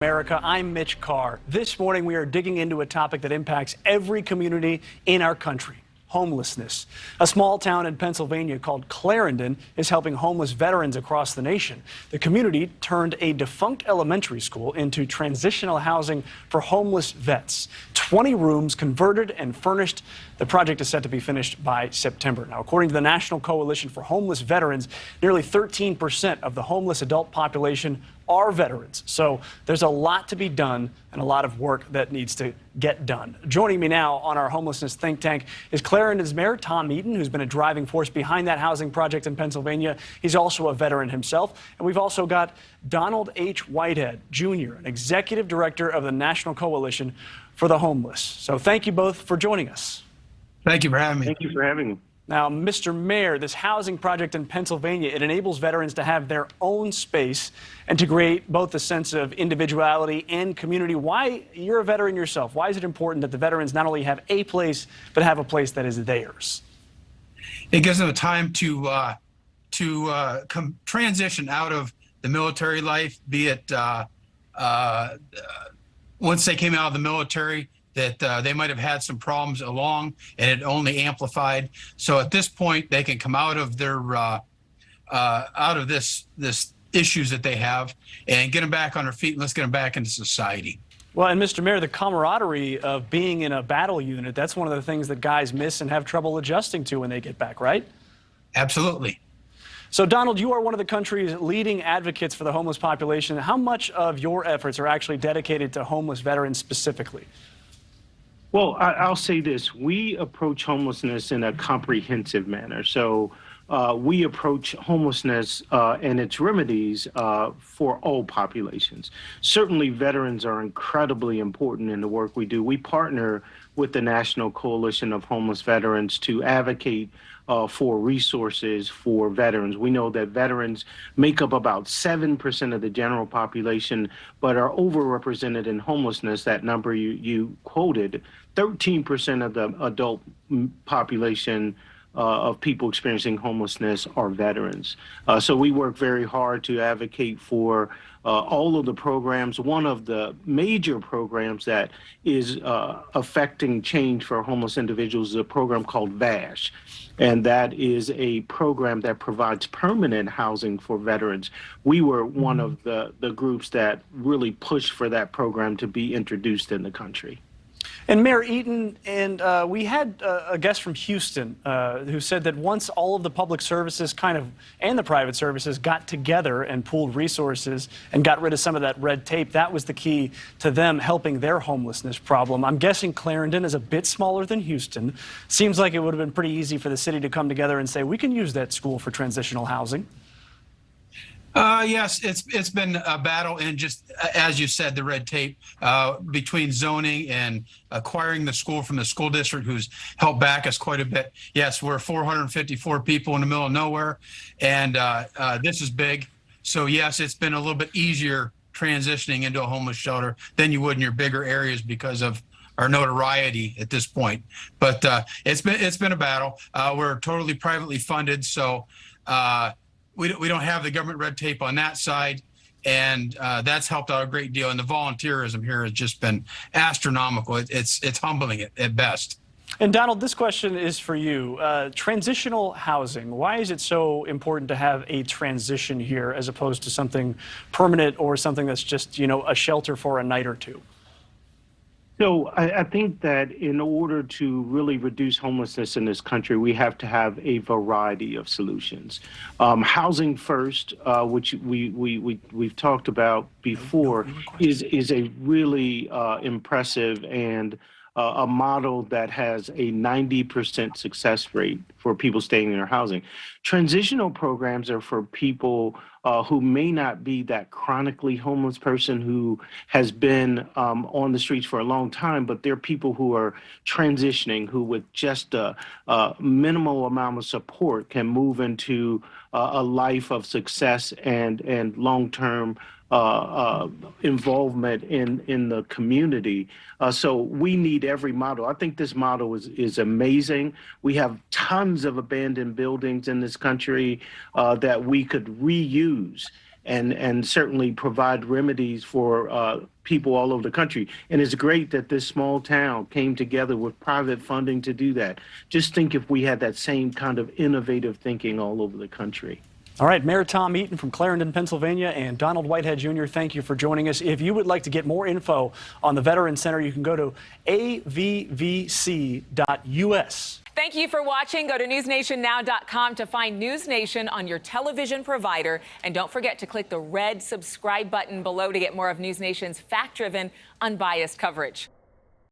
America, I'm Mitch Carr. This morning we are digging into a topic that impacts every community in our country: homelessness. A small town in Pennsylvania called Clarendon is helping homeless veterans across the nation. The community turned a defunct elementary school into transitional housing for homeless vets. 20 rooms converted and furnished. The project is set to be finished by September. Now, according to the National Coalition for Homeless Veterans, nearly 13% of the homeless adult population are veterans. So there's a lot to be done and a lot of work that needs to get done. Joining me now on our homelessness think tank is Clarendon's Mayor Tom Eaton, who's been a driving force behind that housing project in Pennsylvania. He's also a veteran himself. And we've also got Donald H. Whitehead, Jr., an executive director of the National Coalition for the Homeless. So thank you both for joining us. Thank you for having me. Thank you for having me. Now, Mr. Mayor, this housing project in Pennsylvania, it enables veterans to have their own space and to create both a sense of individuality and community. Why, you're a veteran yourself, why is it important that the veterans not only have a place, but have a place that is theirs? It gives them a time to transition out of the military life, be it once they came out of the military, that they might have had some problems along and it only amplified. So at this point, they can come out of their this issues that they have and get them back on their feet, and let's get them back into society. Well, and Mr. Mayor, the camaraderie of being in a battle unit, that's one of the things that guys miss and have trouble adjusting to when they get back, right? Absolutely. So, Donald, you are one of the country's leading advocates for the homeless population. How much of your efforts are actually dedicated to homeless veterans specifically? Well, I'll say this. We approach homelessness in a comprehensive manner. So we approach homelessness and its remedies for all populations. Certainly, veterans are incredibly important in the work we do. We partner with the National Coalition of Homeless Veterans to advocate for resources for veterans. We know that veterans make up about 7% of the general population, but are overrepresented in homelessness. That number you quoted, 13% of the adult population of people experiencing homelessness are veterans. So we work very hard to advocate for all of the programs. One of the major programs that is affecting change for homeless individuals is a program called VASH. And that is a program that provides permanent housing for veterans. We were one of the groups that really pushed for that program to be introduced in the country. And Mayor Eaton, and we had a guest from Houston who said that once all of the public services and the private services got together and pooled resources and got rid of some of that red tape, that was the key to them helping their homelessness problem. I'm guessing Clarendon is a bit smaller than Houston. Seems like it would have been pretty easy for the city to come together and say, we can use that school for transitional housing. Yes, it's been a battle, and just as you said, the red tape between zoning and acquiring the school from the school district, who's helped back us quite a bit. Yes, we're 454 people in the middle of nowhere, and this is big. So yes, it's been a little bit easier transitioning into a homeless shelter than you would in your bigger areas because of our notoriety at this point. But it's been a battle. We're totally privately funded, so we don't have the government red tape on that side, and that's helped out a great deal. And the volunteerism here has just been astronomical. It's humbling at best. And Donald, this question is for you. Transitional housing, why is it so important to have a transition here as opposed to something permanent or something that's just, a shelter for a night or two? So I think that in order to really reduce homelessness in this country, we have to have a variety of solutions. Housing first, which we've talked about before, is a really impressive and a model that has a 90% success rate for people staying in their housing. Transitional programs are for people who may not be that chronically homeless person who has been on the streets for a long time, but they're people who are transitioning, who with just a minimal amount of support can move into a life of success and long-term involvement in the community. So we need every model. I think this model is amazing. We have tons of abandoned buildings in this country that we could reuse and certainly provide remedies for people all over the country. And it's great that this small town came together with private funding to do that. Just think if we had that same kind of innovative thinking all over the country. All right, Mayor Tom Eaton from Clarendon, Pennsylvania, and Donald Whitehead Jr., thank you for joining us. If you would like to get more info on the Veterans Center, you can go to avvc.us. Thank you for watching. Go to newsnationnow.com to find NewsNation on your television provider. And don't forget to click the red subscribe button below to get more of NewsNation's fact-driven, unbiased coverage.